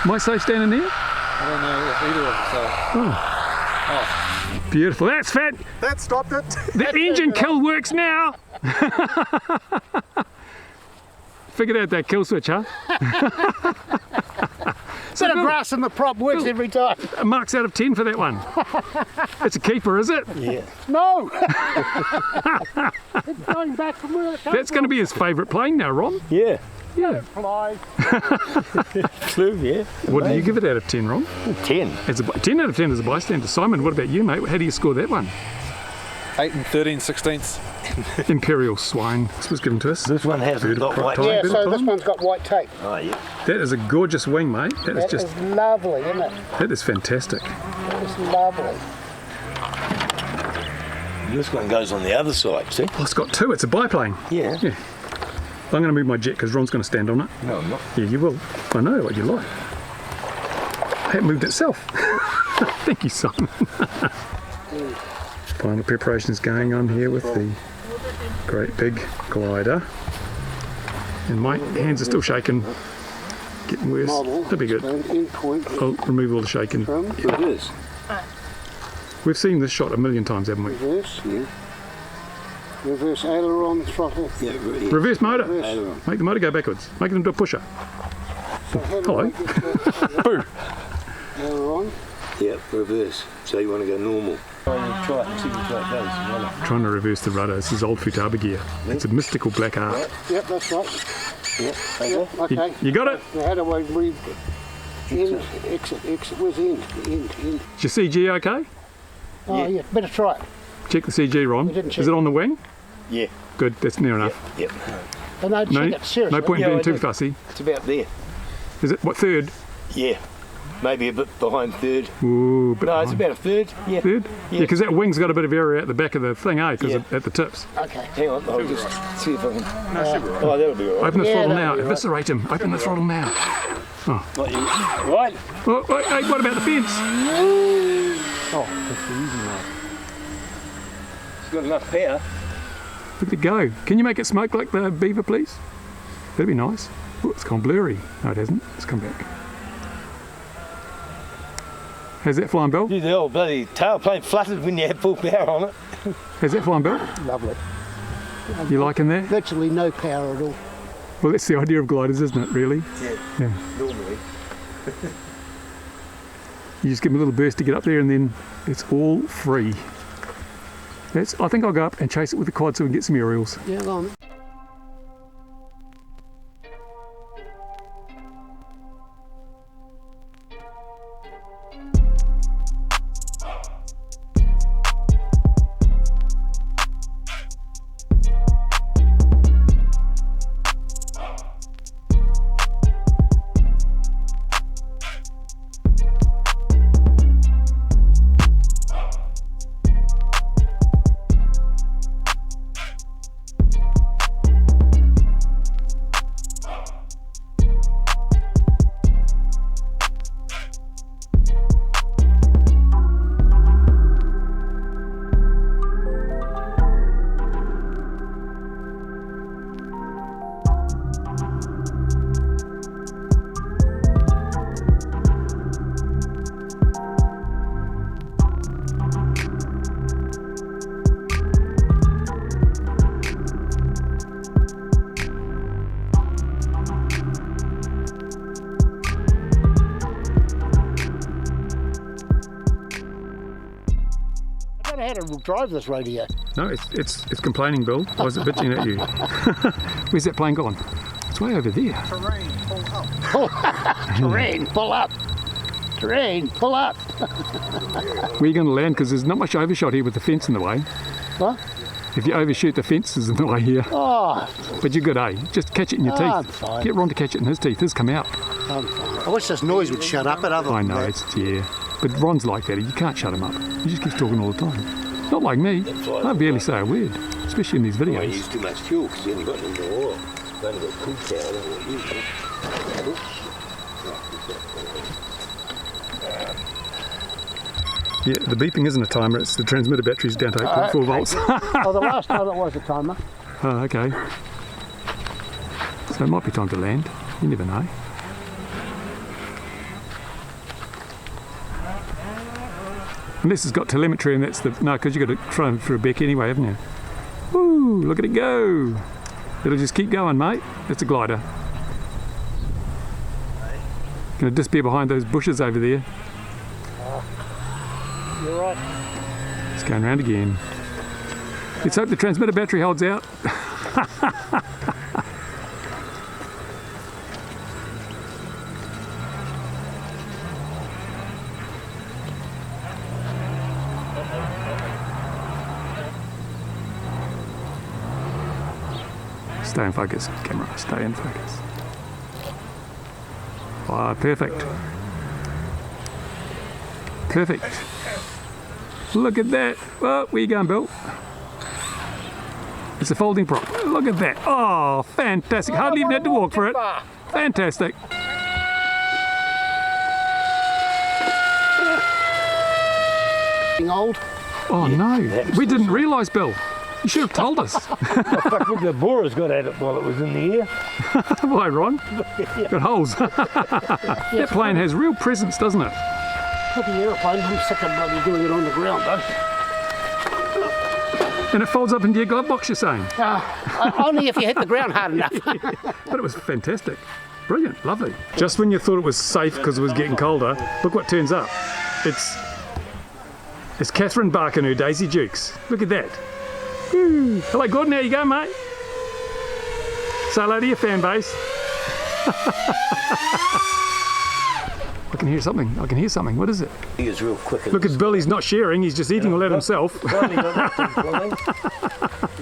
Am I safe standing there? I don't know if either of us are. Oh. Beautiful. That's fat. That stopped it. The engine kill works now. Figured out that kill switch, huh? Bit of grass in the prop works every time. Marks out of 10 for that one. It's a keeper, is it? Yeah. No! It's going back from where it came That's going to be his favourite plane now, Ron. Yeah. Yeah. Fly. Flew, yeah. What do you give it out of 10, Ron? 10. It's a 10 out of 10 as a bystander. Simon, what about you, mate? How do you score that one? 8 13/16. Imperial swine. This was given to us. This one hasn't got white tape. tape. Yeah, so this one's got white tape. Oh, yeah. That is a gorgeous wing, mate. That is just, lovely, isn't it? that is fantastic. That is lovely. This one goes on the other side, see? Oh, it's got two. It's a biplane. Yeah. Yeah. I'm going to move my jet because Ron's going to stand on it. No, I'm not. Yeah, you will. I know what you like. It moved itself. Thank you, Simon. Final preparations going on here with the great big glider. And my hands are still shaking. Getting worse. That'll be good. I'll remove all the shaking. It is. We've seen this shot a million times, haven't we? Reverse. Yeah. Reverse aileron, throttle. Yeah, yeah. Reverse motor. Aileron. Make the motor go backwards. Make it into a pusher. Hello. Boo. Aileron. Yeah, reverse. So you want to go normal. Try it and see how it goes. Trying to reverse the rudder. This is old Futaba gear. It's a mystical black art. Yep, that's right. Yeah, Okay. You got it? How do I read? End, exit. Where's the end? End. Is your CG okay? Oh, yeah. Better try it. Check the CG, Ron. We didn't check Is it on the wing? Yeah. Good, that's near enough. Yep. Oh, no, check it, seriously. No point in Yeah, being I too did. fussy. It's about there. Is it, what, third? Yeah. Maybe a bit behind third. Ooh, bit No, it's behind. about a third. Yeah. Third? Yeah, because that wing's got a bit of area at the back of the thing, eh? Because Yeah. at the tips. Okay. Hang on, I'll just see if I can. Oh, that'll be all right. Open the Yeah, throttle that'll now. be right. Eviscerate him. Open the throttle now. Not you. Right. Oh, wait, hey, what about the fence? Oh, that's the easy one. It's got enough power. Look at it go. Can you make it smoke like the beaver, please? That'd be nice. Oh, it's gone blurry. No, it hasn't. It's come back. How's that flying, Bill? The old bloody tailplane fluttered when you had full power on it. How's that flying, Bill? Lovely. You liking that? Virtually no power at all. Well, that's the idea of gliders, isn't it, really? Yeah. Normally. You just give them a little burst to get up there and then it's all free. I think I'll go up and chase it with the quad so we can get some aerials. Yeah, go on. I don't know how to drive this radio. No, it's complaining, Bill. Why is it bitching at you? Where's that plane gone? It's way over there. Terrain, pull up. Terrain, pull up. Where are you going to land? Because there's not much overshot here with the fence in the way. What? If you overshoot, the fence is in the way here. Oh, But you're good, eh? Just catch it in your teeth. I'm fine. Get Ron to catch it in his teeth. His come out. I'm fine. I wish this noise would shut up, but other I than know, that, it's, yeah. But Ron's like that. You can't shut him up. He just keeps talking all the time. Not like me. I barely say a word, especially in these I videos. use too much fuel because you haven't got any more oil. You've only got cool power, I don't know what you use. Yeah, the beeping isn't a timer. It's the transmitter battery's down to 8.4 volts. oh, the last time it was a timer. Oh, okay. So it might be time to land. You never know. Unless it's got telemetry and that's the... No, because you've got to try for a beck anyway, haven't you? Woo, look at it go. It'll just keep going, mate. That's a glider. Going to disappear behind those bushes over there. You're right. It's going round again. Let's hope the transmitter battery holds out. Stay in focus, camera, stay in focus. Ah, perfect. Perfect. Look at that. Oh, where you going, Bill? It's a folding prop. Look at that. Oh, fantastic. Hardly even had to walk for it. Fantastic. Old. Oh no, we didn't realise, Bill. You should have told us. Fuck, look, the borers got at it while it was in the air. Why, Ron? Got holes. That plane has real presence, doesn't it? Look at the aeroplane. I'm sick of bloody doing it on the ground, though. And it folds up into your glove box, you're saying? Only if you hit the ground hard enough. But it was fantastic. Brilliant, lovely. Just when you thought it was safe because it was getting colder, look what turns up. It's Catherine Barker and her Daisy Dukes. Look at that. Woo. Hello Gordon, how you going, mate? Say hello to your fan base. I can hear something. I can hear something. What is it? He is real quick. Look at Bill, he's not sharing, he's just eating all that himself. He's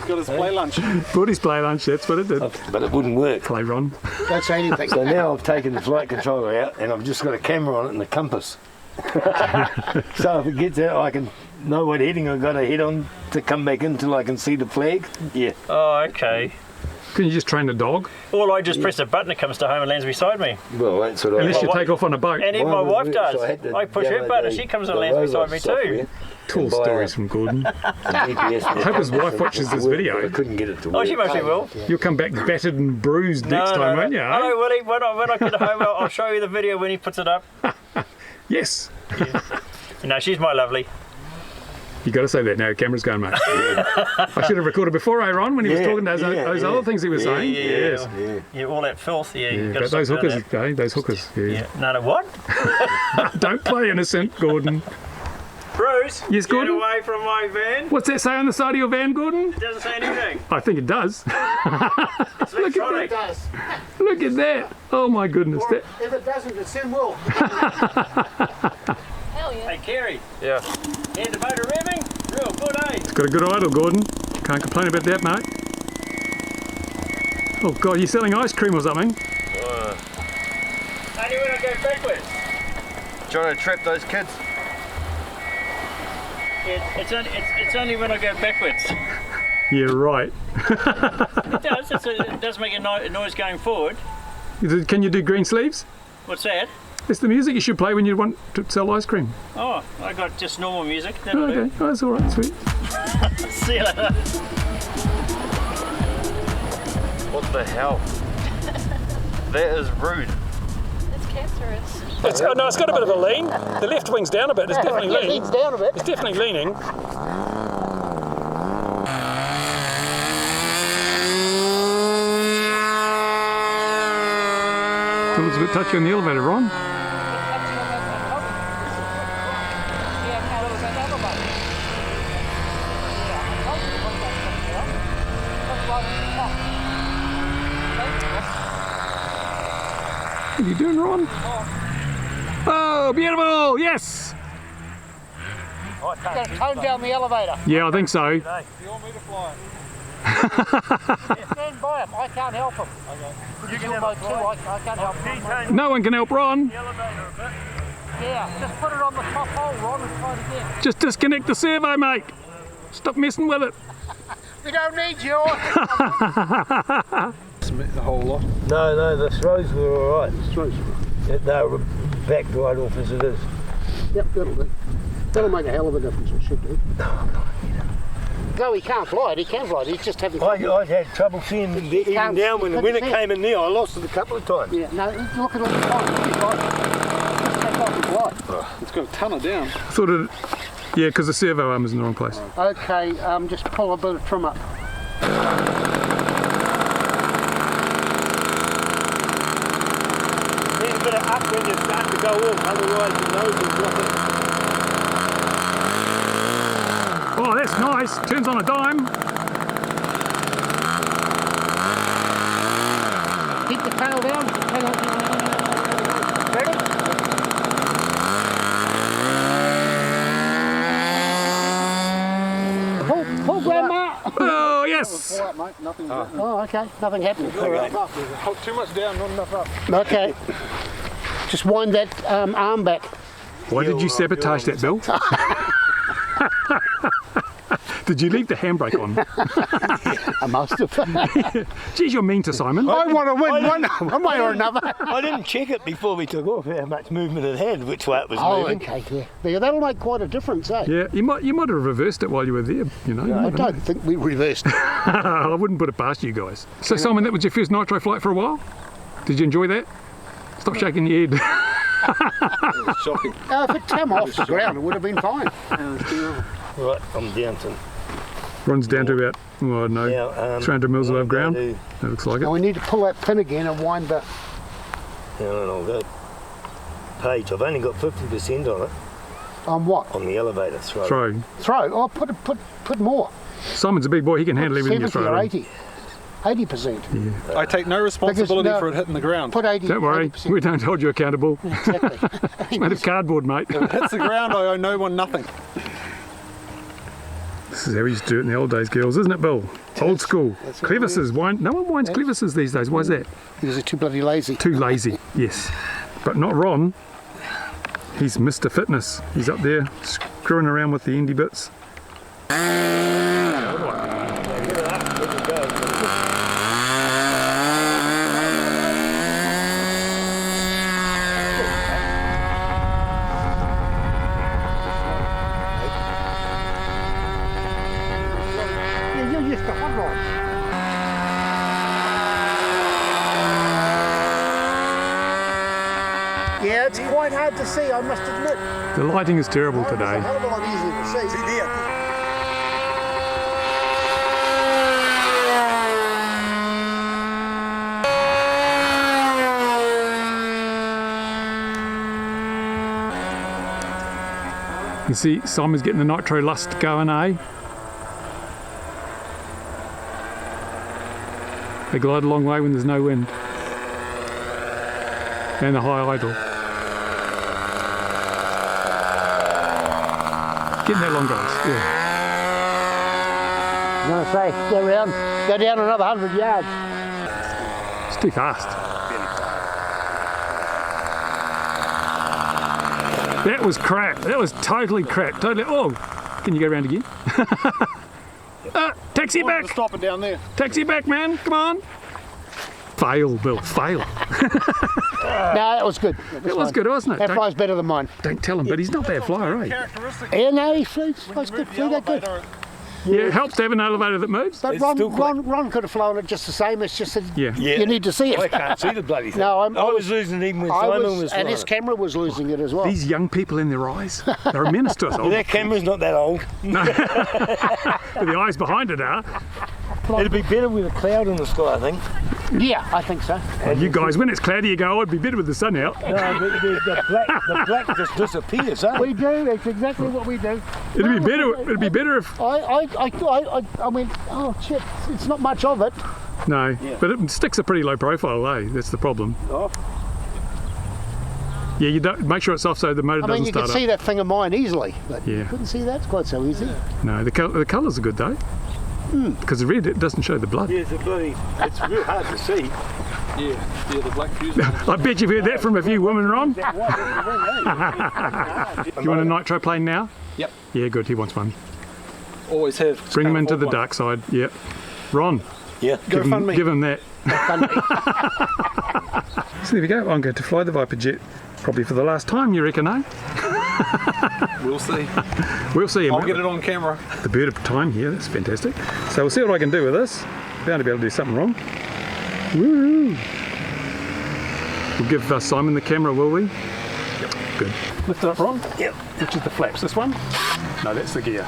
got his play lunch. Brought his play lunch, that's what it did. But it wouldn't work. Play Ron. Don't say anything. So now I've taken the flight controller out and I've just got a camera on it and a compass. So if it gets out, I can know what heading I've got to head on to come back in till I can see the flag. Yeah. Oh, okay. Can you just train the dog? Well, I just press a button, it comes to home and lands beside me. Well, that's what Unless you Well, take off on a boat. And even my wife does. So had to I push her download button and she comes and lands beside me too. Cool stories from Gordon. I hope his wife watches this video. I couldn't get it to work. Oh, she mostly will. You'll come back battered and bruised next time, won't you? eh? Hello, Willie. When I get home, I'll show you the video when he puts it up. Yes. No, she's my lovely. You got to say that now. Camera's going, mate. I should have recorded before, Ron, when he was talking those other things he was saying. Yes. Yeah, all that filth. Yeah, you Yeah, got but those hookers, eh? Those hookers. Yeah. Yeah. No, what? Don't play innocent, Gordon. Bruce. Yes, Gordon? Get away from my van. What's that say on the side of your van, Gordon? It doesn't say anything. I think it does. It's Look at electronic. does. Look at that. Oh my goodness. Or if it doesn't, it's in will. Hey, Kerry. Yeah. Hear the motor revving? Real good, eh? It's got a good idle, Gordon. Can't complain about that, mate. Oh God, you're selling ice cream or something? Only when I go backwards. Do you want to trap those kids? It's only when I go backwards. Yeah, right. It does. It does make a noise going forward. Can you do green sleeves? What's that? It's the music you should play when you want to sell ice cream. Oh, I got just normal music. Oh, That'll okay, oh, that's all right, sweet. do. See you later. What the hell? That is rude. It's cancerous. No, it's got a bit of a lean. The left wing's down a bit. It's definitely It leaning. leans down a bit. It's definitely leaning. So it's a bit touchy on the elevator, Ron. What are you doing, Ron? Oh, beautiful! Yes! Got to tone down the elevator. Yeah, I think so. You want me to fly? Stand by him. I can't help him. You can help too. I can't help him. No one can help Ron. Yeah, just put it on the top hole, Ron, and try it again. Just disconnect the servo, mate. Stop messing with it. We don't need you. The whole lot. No, the throws were all right. Throws. They were backed right off as it is. Yep, that'll do. That'll make a hell of a difference, it should do. Though he can't fly it, he can fly it, he's just having... I had trouble seeing it even down when it came in there. I lost it a couple of times. Yeah, no, look at all the time. Just take off and fly. It's got a ton of down. I thought Yeah, because the servo arm is in the wrong place. Okay, just pull a bit of trim up. Need a bit of up when you start to go off, otherwise the nose will block it. Oh, that's nice. Turns on a dime. Keep the tail down. Hang on. Ready? Pull, Grandma. Oh, yes. Oh, okay. Nothing happened. Hold too much down, not enough up. Okay. Just wind that arm back. Why did you sabotage that, Bill? Did you leave the handbrake on? I must have. Geez, you're mean to Simon. I want to win one way or another. I didn't check it before we took off how much movement it had, which way it was Oh, moving. okay, yeah. That'll make quite a difference, eh? Yeah, you might have reversed it while you were there, you know. I don't think we reversed. I wouldn't put it past you guys. So Simon, that was your first nitro flight for a while? Did you enjoy that? Stop shaking your head. Shocking. If it came off the ground, it would have been fine. Right, I'm down to Runs down to about, oh, I don't know, now, 300 mils above ground. Yeah, That looks like it. Now we need to pull that pin again and wind the... and I'll go. Page, I've only got 50% on it, On what? on the elevator throw. Throw. Throw. Oh, put more. Simon's a big boy, he can handle everything you 70 throw or at him. 80. 80%. Yeah. I take no responsibility no- for it hitting the ground. Put 80. Don't worry, 80%. we don't hold you accountable. Exactly. It's made of cardboard, mate. If it hits the ground, I owe no one nothing. This is how we used to do it in the old days, girls, isn't it, Bill? Old school. Clevises. No one winds clevises these days. Why is that? Because they're too bloody lazy. Too lazy, yes. But not Ron. He's Mr. Fitness. He's up there screwing around with the endy bits. Yeah, you're used to hot rods. Yeah, it's quite hard to see, I must admit. The lighting is terrible It's a today. hell of a lot easier to see. See there. You see, Simon's getting the nitro lust going, eh? They glide a long way when there's no wind. And the high idle. Getting that long, guys. Yeah. I'm going to say, go down another 100 yards. It's too fast. That was crap. That was totally crap. Totally. Oh, can you go around again? Taxi back. Stop it down there. Taxi back, man. Come on. Fail, Bill. Fail. No, that was good. It was good, wasn't it? That flies better than mine. Don't tell him, but he's not a bad flyer, eh? Characteristic. Yeah, no, he flies good. Flew that good. Yeah, it helps to have an elevator that moves. But It's still quite- Ron could have flown it just the same. It's just that Yeah. Yeah. you need to see I it. can't see the bloody thing. No, I was losing even when Simon was and flying. his camera was losing it as well. These young people in their eyes, they're a menace to us. Well, that camera's not that old. But the eyes behind it are. It'd be better with a cloud in the sky, I think. Yeah, I think so. You guys, when it's cloudy, you go, oh, it'd be better with the sun out. No, the black just disappears, eh? We do. That's exactly what we do. It'd be better. It'd be better if I went, oh shit, it's not much of it. no. But it sticks a pretty low profile, eh? That's the problem. Oh. Yeah, you don't make sure it's off so the motor I mean, doesn't you start could up. see that thing of mine easily, but you Yeah. couldn't see that. It's quite so easy. No, the colours are good though. Because the red, it doesn't show the blood. Yeah, it's real hard to see. Yeah, the black fuse. I bet you've heard that from a few women, Ron. That white You want a nitro plane now? Yep. Yeah, good. He wants one. Always have. Bring him Can't into the afford one. dark side. Yep. Ron, Yeah. Go give fund me. him that. So there we go. I'm going to fly the Viper Jet probably for the last time, you reckon, eh? We'll see. We'll see. I'll get it on camera. The bird of time here, that's fantastic. So we'll see what I can do with this. Bound to be able to do something wrong. Woo! We'll give Simon the camera, will we? Yep. Good. Lift it up, Ron. Yep. Which is the flaps? This one? No, that's the gear.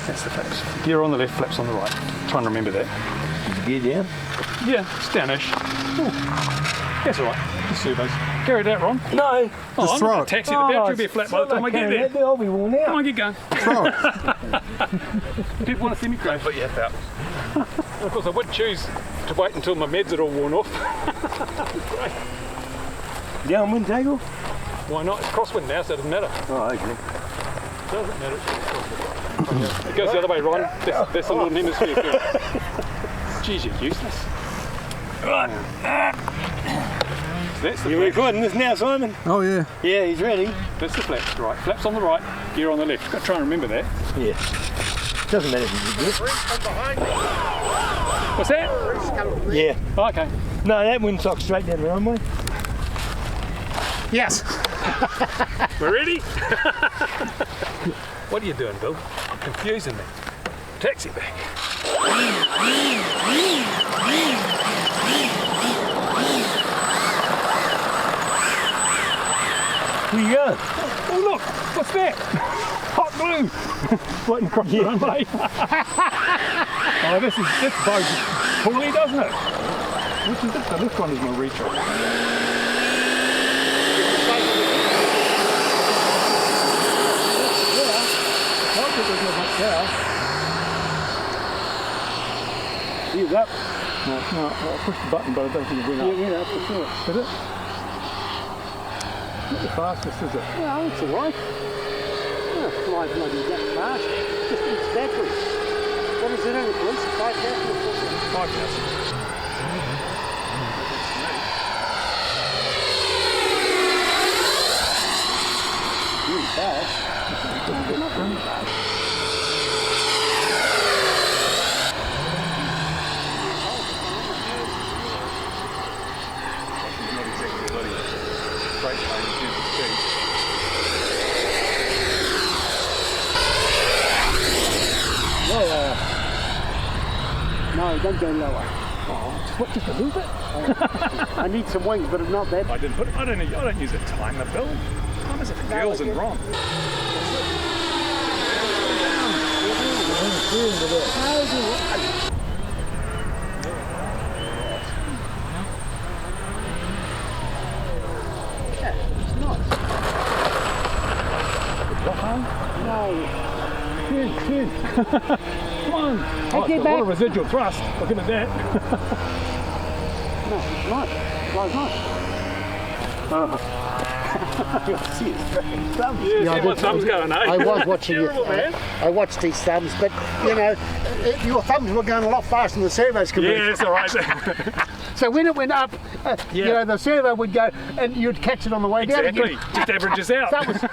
That's the flaps. Gear on the left, flaps on the right. Trying to remember that. Gear down. Yeah, it's downish. Ooh. That's all right. The servos. Carry that, Ron. No. Oh, I'm throw gonna it. taxi the battery will be flat by the time I get there. I'll be worn out. Come on, get going. Throw it. People want to see me crash. Put your hip out. Of course, I would choose to wait until my meds are all worn off. Great. Downwind tackle? Why not? It's crosswind now, so it doesn't matter. Oh, okay. Doesn't matter. It goes the other way, Ron. That's the northern hemisphere. Jeez, you're useless. Right. So that's the You flaps. recording this now, Simon? Oh yeah. Yeah, he's ready. That's the flaps, right? Flaps on the right, gear on the left. Got to try and remember that. Yeah. Doesn't matter if you do What's that? it. Yeah. Oh, okay. No, that windsock's straight down the runway. Yes. We're ready? What are you doing, Bill? Confusing me. Taxi back. Where you going? Oh look, what's that? Hot glue. Floating across the runway. Oh, this bodes poorly, doesn't it? Which is it? So this one is my retro. He's up. No, I pushed the button, but I don't think it went up. Yeah, for sure. Is it? Not the fastest, is it? Yeah, it's all right. Yeah, fly bloody that fast. Just eats battery. What is it in the police? 5,000 or 5,000. really fast. Not really fast. No, don't go lower. What, just a little bit? I need some wings, but not that. I don't use a timer, Bill. Time is it for girls and Ron. Come on. Oh, get it's got a lot back. of residual thrust. Looking at that. No, it's not. Fly's not. Yeah, Yeah, see what thumb's going, eh? I was watching it. Terrible, man. I watched these thumbs, but you know, your thumbs were going a lot faster than the servos could Yeah, that's all right. So when it went up, you know, the servo would go, and you'd catch it on the way down. Exactly. Just averages out. That was